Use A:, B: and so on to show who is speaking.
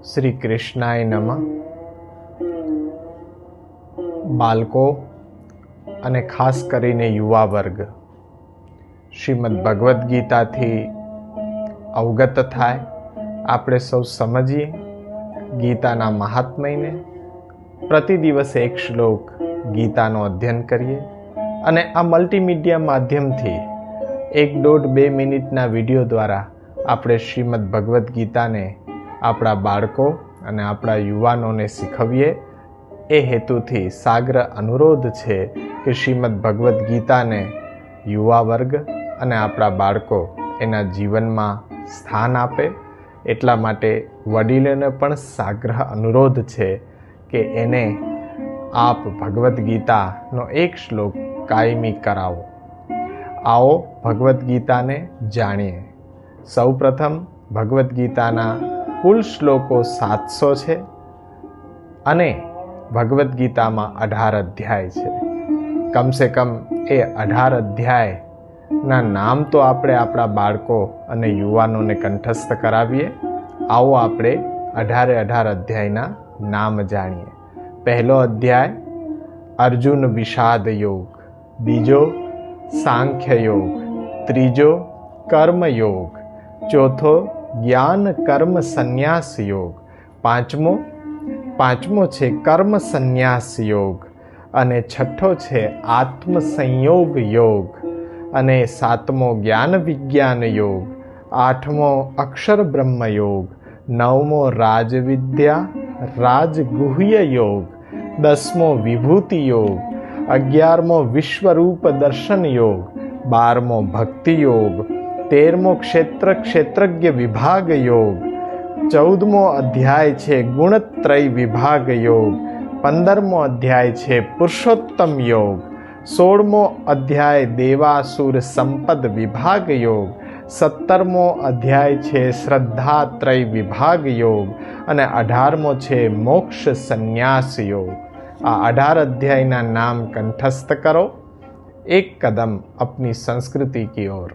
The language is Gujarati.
A: શ્રી કૃષ્ણાય નમઃ. બાળકો અને ખાસ કરીને યુવા વર્ગ શ્રીમદ ભગવદ્ ગીતાથી અવગત થાય, આપણે સૌ સમજીએ ગીતાના મહાત્મ્યને, પ્રતિ દિવસે એક શ્લોક ગીતાનો અધ્યયન કરીએ અને આ મલ્ટીમીડિયા માધ્યમથી 1-1.5-2 મિનિટના વિડીયો દ્વારા આપણે શ્રીમદ ભગવદ્ ગીતાને આપણા બાળકો અને આપણા યુવાનોને શીખવીએ. એ હેતુથી સાગ્ર અનુરોધ છે કે શ્રીમદ ભગવદ્ ગીતાને યુવા વર્ગ અને આપણા બાળકો એના જીવનમાં સ્થાન આપે. એટલા માટે વડીલોને પણ સાગ્ર અનુરોધ છે કે એને આપ ભગવદ્ ગીતાનો એક શ્લોક કાયમી કરાવો. આવો ભગવદ્ ગીતાને જાણીએ. સૌપ્રથમ ભગવદ્ ગીતાના કુલ શ્લોકો 700 છે અને ભગવદ્ ગીતામાં 18 અધ્યાય છે. કમસે કમ એ 18 અધ્યાયના નામ તો આપણે આપણા બાળકો અને યુવાનોને કંઠસ્થ કરાવીએ. આવો આપણે 18 અધ્યાયના નામ જાણીએ. પહેલો અધ્યાય અર્જુન વિષાદ યોગ, બીજો સાંખ્ય યોગ, ત્રીજો કર્મ યોગ, ચોથો જ્ઞાન કર્મ સંન્યાસ યોગ, પાંચમો છે કર્મ સંન્યાસ યોગ અને છઠ્ઠો છે આત્મ સંયોગ યોગ અને સાતમો જ્ઞાન વિજ્ઞાન યોગ, આઠમો અક્ષર બ્રહ્મ યોગ, નવમો રાજવિદ્યા રાજગુહ્ય યોગ, 10મો વિભૂતિ યોગ, 11મો વિશ્વરૂપ દર્શન યોગ, 12મો ભક્તિ યોગ, 13મો ક્ષેત્રજ્ઞ વિભાગ યોગ, 14મો અધ્યાય છે ગુણત્રય વિભાગ યોગ, 15મો અધ્યાય છે પુરુષોત્તમ યોગ, 16મો અધ્યાય દેવાસુર સંપદ વિભાગ યોગ, 17મો અધ્યાય છે શ્રદ્ધાત્રય વિભાગ યોગ અને 18મો છે મોક્ષ સંન્યાસ યોગ. આ 18 અધ્યાયના નામ કંઠસ્થ કરો. એક કદમ अपनी संस्कृति की ओर.